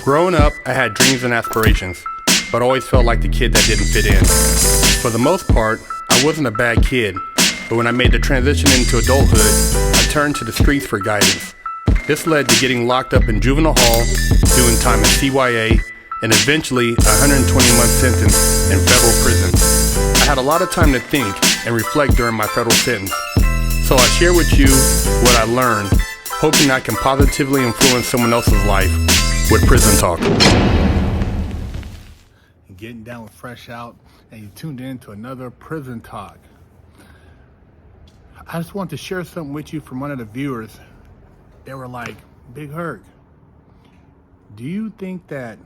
Growing up, I had dreams and aspirations, but always felt like the kid that didn't fit in. For the most part, I wasn't a bad kid, but when I made the transition into adulthood, I turned to the streets for guidance. This led to getting locked up in Juvenile Hall, doing time in CYA, and eventually a 120-month sentence in federal prison. I had a lot of time to think and reflect during my federal sentence, so I share with you what I learned, hoping I can positively influence someone else's life with Prison Talk. Getting down with Fresh Out, and you tuned in to another Prison Talk. I just want to share something with you from one of the viewers. They were like, Big Herc, do you think that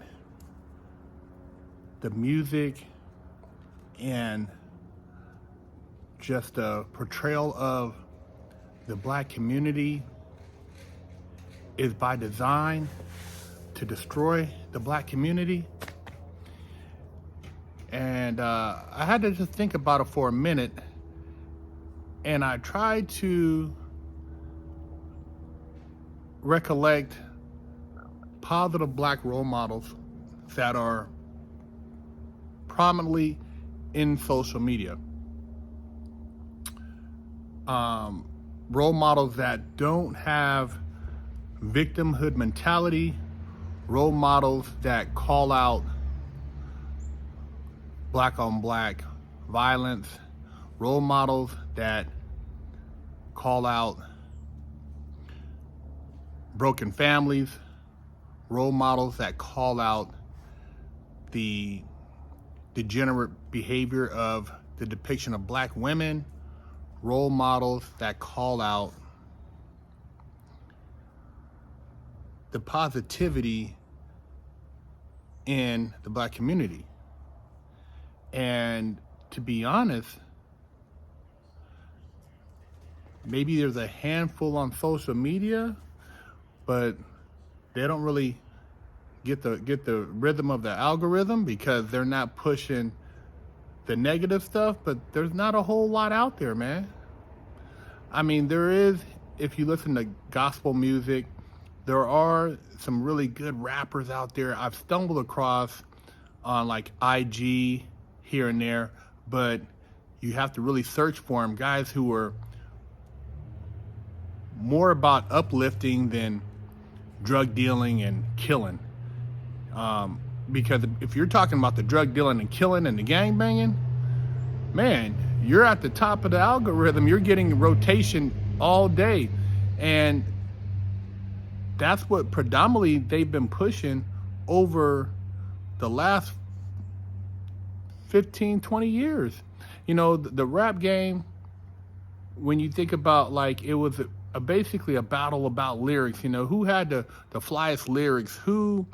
the music and just a portrayal of the black community is by design to destroy the black community? And I had to just think about it for a minute, and I tried to recollect positive black role models that are prominently in social media. Role models that don't have victimhood mentality, role models that call out black on black violence, role models that call out broken families, role models that call out the degenerate behavior of the depiction of black women, role models that call out the positivity in the black community. And to be honest, maybe there's a handful on social media, but they don't really get the rhythm of the algorithm because they're not pushing the negative stuff. But there's not a whole lot out there, man. I mean, there is, if you listen to gospel music, there are some really good rappers out there I've stumbled across on like IG here and there, but you have to really search for them. Guys who are more about uplifting than drug dealing and killing. Because if you're talking about the drug dealing and killing and the gang banging, man, you're at the top of the algorithm. You're getting rotation all day. And that's what predominantly they've been pushing over the last 15, 20 years. You know, the rap game, when you think about, like, it was basically a battle about lyrics. You know, who had the flyest lyrics, who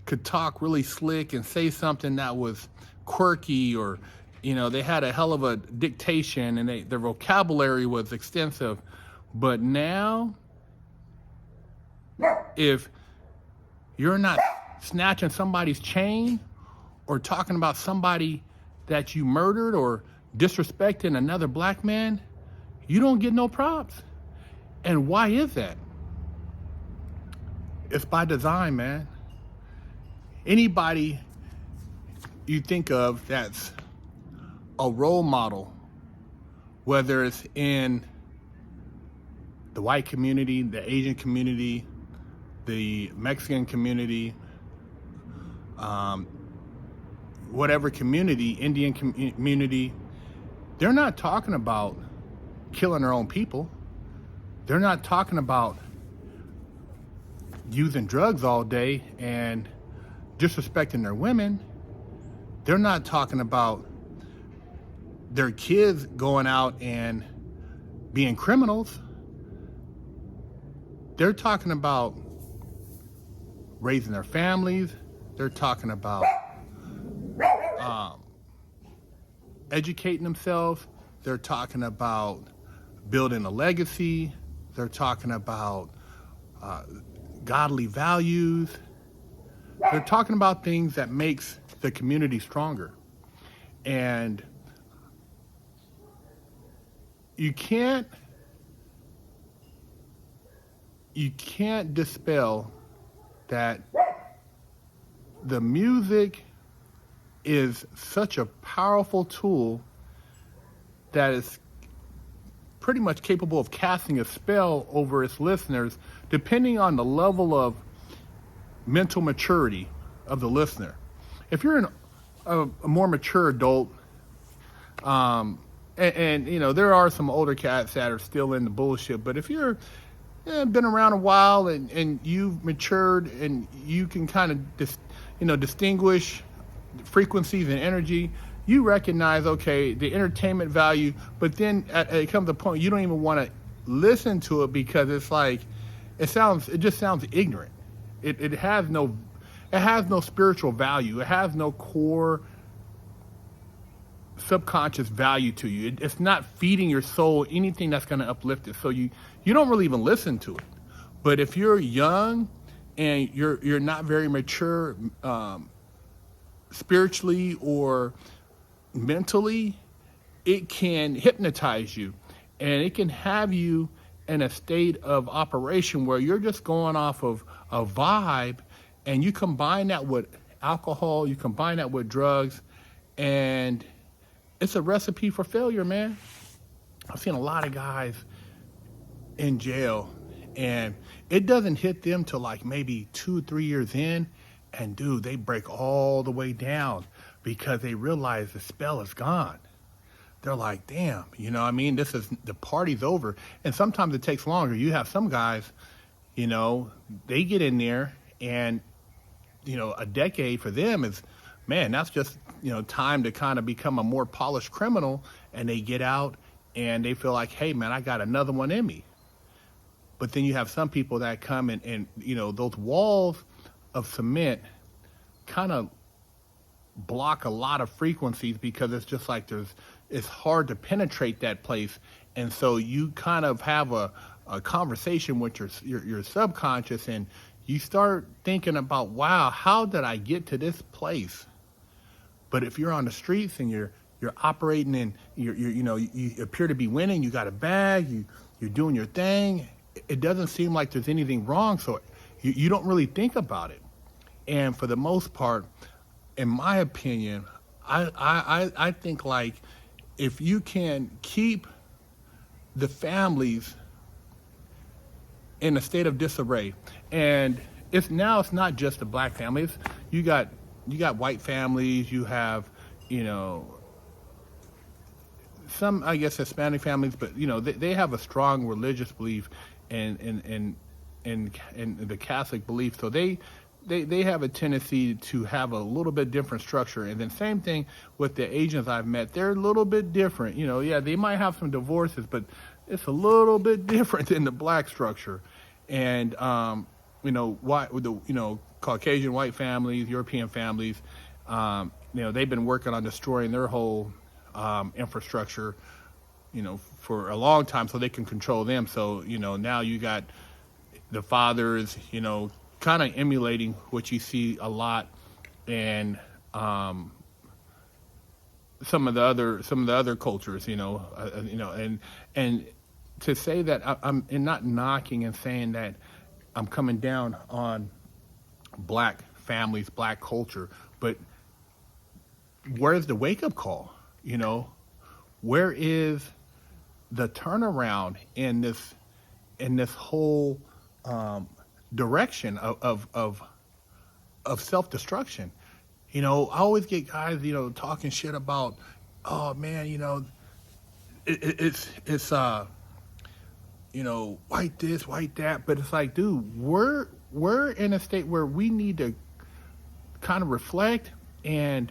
could talk really slick and say something that was quirky, or, you know, they had a hell of a dictation and their vocabulary was extensive. But now, if you're not snatching somebody's chain or talking about somebody that you murdered or disrespecting another black man, you don't get no props. And why is that? It's by design, man. Anybody you think of that's a role model, whether it's in the white community, the Asian community, the Mexican community, whatever community, Indian community, they're not talking about killing their own people. They're not talking about using drugs all day and disrespecting their women. They're not talking about their kids going out and being criminals. They're talking about raising their families. They're talking about educating themselves. They're talking about building a legacy. They're talking about godly values. They're talking about things that makes the community stronger. And you can't dispel that the music is such a powerful tool that is pretty much capable of casting a spell over its listeners, depending on the level of mental maturity of the listener. If you're a more mature adult, and you know, there are some older cats that are still in the bullshit, but if you're been around a while and you've matured and you can kind of distinguish frequencies and energy, you recognize, okay, the entertainment value, but then it comes to a point you don't even want to listen to it because it's like it just sounds ignorant. It has no spiritual value. It has no core subconscious value to you. It's not feeding your soul anything that's going to uplift it. So you don't really even listen to it. But if you're young and you're not very mature spiritually or mentally, it can hypnotize you, and it can have you in a state of operation where you're just going off of a vibe, and you combine that with alcohol, you combine that with drugs, and it's a recipe for failure, man. I've seen a lot of guys in jail, and it doesn't hit them till like maybe 2-3 years in, and dude, they break all the way down because they realize the spell is gone. They're like, damn, you know what I mean? The party's over. And sometimes it takes longer. You have some guys, you know, they get in there and, you know, a decade for them is, man, that's just, you know, time to kind of become a more polished criminal, and they get out and they feel like, hey, man, I got another one in me. But then you have some people that come and you know, those walls of cement kind of block a lot of frequencies because it's just like it's hard to penetrate that place. And so you kind of have a conversation with your subconscious, and you start thinking about, wow, how did I get to this place? But if you're on the streets and you're operating and you appear to be winning, you got a bag, you're doing your thing, it doesn't seem like there's anything wrong. So you don't really think about it. And for the most part, in my opinion, I think like if you can keep the families in a state of disarray, and it's not just the black families. You got white families. You have, you know, some, I guess, Hispanic families, but you know they have a strong religious belief in the Catholic belief, so they have a tendency to have a little bit different structure. And then same thing with the Asians I've met. They're a little bit different. You know, yeah, they might have some divorces, but it's a little bit different than the black structure. And, you know, Caucasian white families, European families, you know, they've been working on destroying their whole infrastructure, you know, for a long time so they can control them. So, you know, now you got the fathers, you know, kind of emulating what you see a lot in some of the other cultures, you know, and to say that I'm not knocking and saying that I'm coming down on black families, black culture, but where's the wake up call? You know, where is the turnaround in this whole direction of self-destruction? You know, I always get guys, you know, talking shit about, oh man, you know, it's you know, white this, white that, but it's like, dude, we're in a state where we need to kind of reflect, and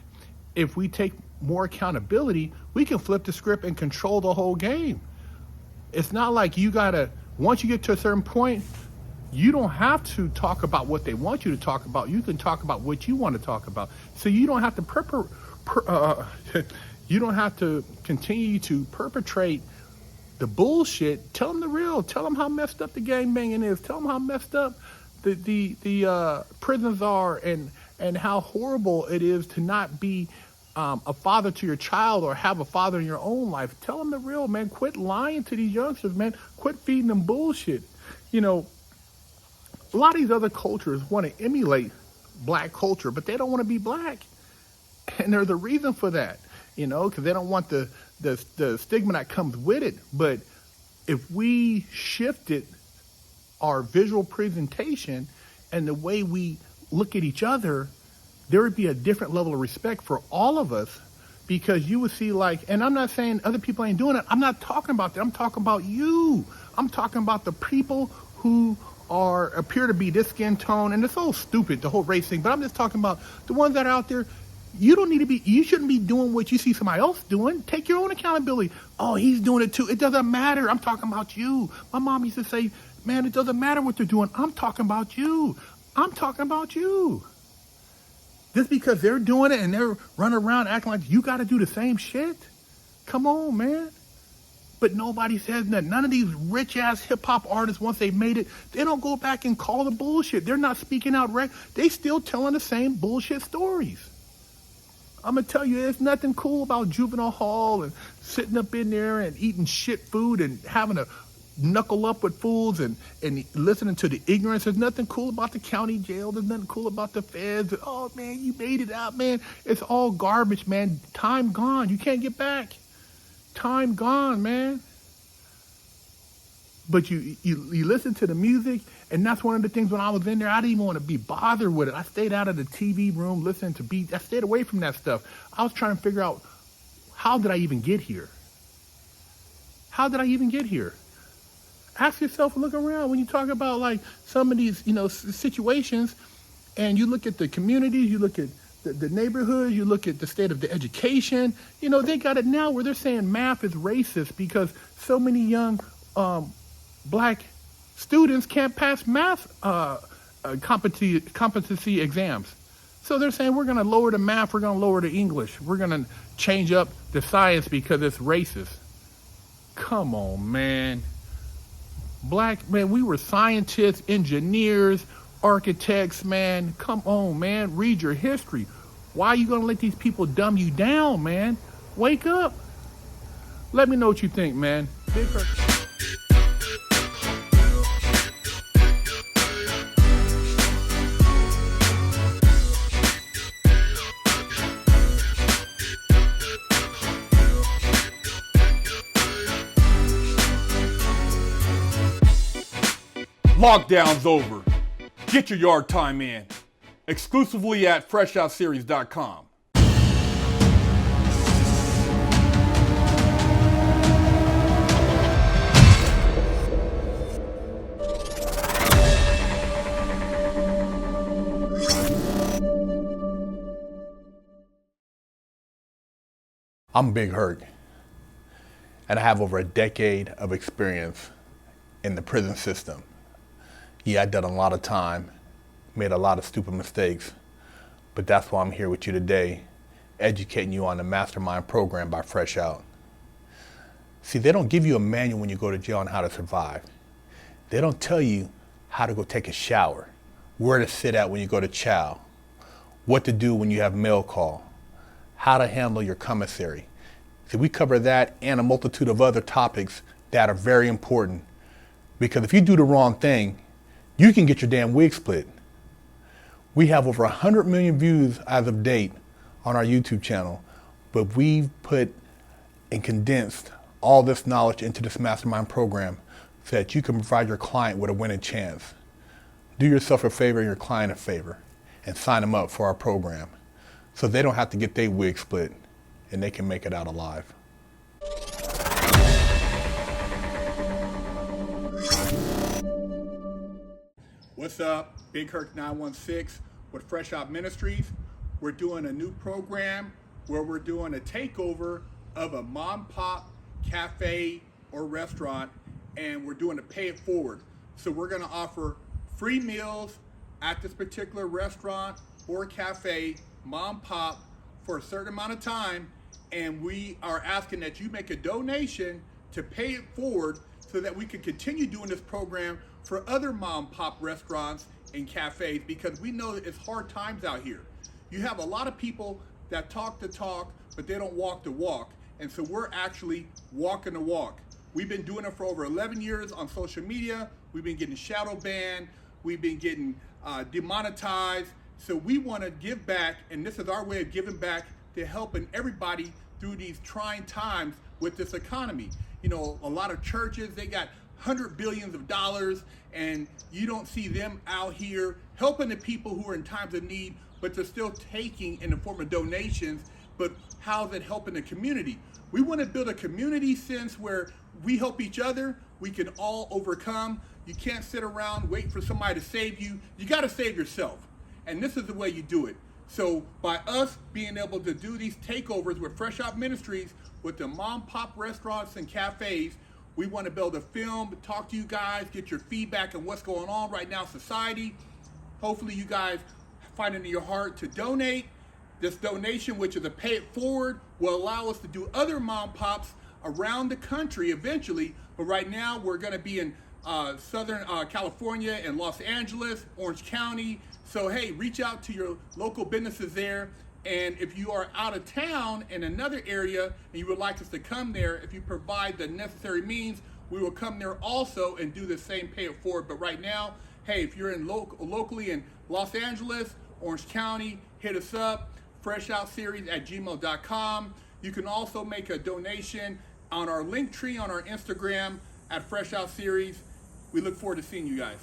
if we take more accountability, we can flip the script and control the whole game. It's not like you gotta, once you get to a certain point, you don't have to talk about what they want you to talk about. You can talk about what you want to talk about. So you don't have to you don't have to continue to perpetrate the bullshit. Tell them the real. Tell them how messed up the gangbanging is. Tell them how messed up the prisons are, and how horrible it is to not be a father to your child or have a father in your own life. Tell them the real, man. Quit lying to these youngsters, man. Quit feeding them bullshit. You know, a lot of these other cultures want to emulate black culture, but they don't want to be black. And there's a reason for that, because they don't want the stigma that comes with it. But if we shifted our visual presentation and the way we look at each other, there would be a different level of respect for all of us, because you would see, and I'm not saying other people ain't doing it. I'm not talking about that. I'm talking about you. I'm talking about the people who appear to be this skin tone, and it's so stupid, the whole race thing, but I'm just talking about the ones that are out there. You shouldn't be doing what you see somebody else doing. Take your own accountability. Oh, he's doing it too. It doesn't matter. I'm talking about you. My mom used to say, man, it doesn't matter what they're doing. I'm talking about you. I'm talking about you. Just because they're doing it and they're running around acting like you got to do the same shit. Come on, man. But nobody says that. None of these rich-ass hip-hop artists, once they've made it, they don't go back and call the bullshit. They're not speaking out right. They still telling the same bullshit stories. I'm going to tell you, there's nothing cool about Juvenile Hall and sitting up in there and eating shit food and having to knuckle up with fools and listening to the ignorance. There's nothing cool about the county jail. There's nothing cool about the feds. Oh, man, you made it out, man. It's all garbage, man. Time gone. You can't get back. Time gone, man. But you listen to the music, and that's one of the things when I was in there, I didn't even want to be bothered with it. I stayed out of the TV room listening to beats. I stayed away from that stuff. I was trying to figure out, how did I even get here? How did I even get here? Ask yourself, look around when you talk about some of these, situations, and you look at the communities, you look at the neighborhoods, you look at the state of the education. They got it now where they're saying math is racist because so many young black students can't pass math competency exams. So they're saying we're going to lower the math, we're going to lower the English, we're going to change up the science because it's racist. Come on, man. Black, man, we were scientists, engineers, architects, man. Come on, man. Read your history. Why are you going to let these people dumb you down, man? Wake up. Let me know what you think, man. Big Hurt. Lockdown's over. Get your yard time in. Exclusively at FreshOutSeries.com. I'm Big Hurt, and I have over a decade of experience in the prison system. Yeah, I've done a lot of time, made a lot of stupid mistakes, but that's why I'm here with you today, educating you on the Mastermind program by Fresh Out. See, they don't give you a manual when you go to jail on how to survive. They don't tell you how to go take a shower, where to sit at when you go to chow, what to do when you have mail call, how to handle your commissary. See, we cover that and a multitude of other topics that are very important, because if you do the wrong thing, you can get your damn wig split. We have over 100 million views as of date on our YouTube channel, but we've put and condensed all this knowledge into this Mastermind program so that you can provide your client with a winning chance. Do yourself a favor and your client a favor and sign them up for our program so they don't have to get their wig split and they can make it out alive. What's up? Big Hurt 916 with Fresh Out Ministries. We're doing a new program where we're doing a takeover of a mom pop cafe or restaurant, and we're doing a pay it forward. So we're going to offer free meals at this particular restaurant or cafe, mom pop, for a certain amount of time, and we are asking that you make a donation to pay it forward so that we can continue doing this program for other mom pop restaurants and cafes, because we know that it's hard times out here. You have a lot of people that talk the talk, but they don't walk the walk. And so we're actually walking the walk. We've been doing it for over 11 years on social media. We've been getting shadow banned. We've been getting demonetized. So we want to give back, and this is our way of giving back to helping everybody through these trying times with this economy. You know, a lot of churches, they got $100 billions, and you don't see them out here helping the people who are in times of need, but they're still taking in the form of donations. But how's it helping the community? We want to build a community sense where we help each other, we can all overcome. You can't sit around waiting for somebody to save you. You got to save yourself. And this is the way you do it. So by us being able to do these takeovers with Fresh Out Ministries, with the mom pop restaurants and cafes, we want to build a film, talk to you guys, get your feedback on what's going on right now in society. Hopefully you guys find it in your heart to donate. This donation, which is a pay it forward, will allow us to do other mom pops around the country eventually. But right now we're going to be in Southern California and Los Angeles, Orange County. So hey, reach out to your local businesses there. And if you are out of town in another area and you would like us to come there, if you provide the necessary means, we will come there also and do the same pay it forward. But right now, hey, if you're in locally in Los Angeles, Orange County, hit us up, freshoutseries@gmail.com. You can also make a donation on our link tree on our Instagram at Fresh Out Series. We look forward to seeing you guys.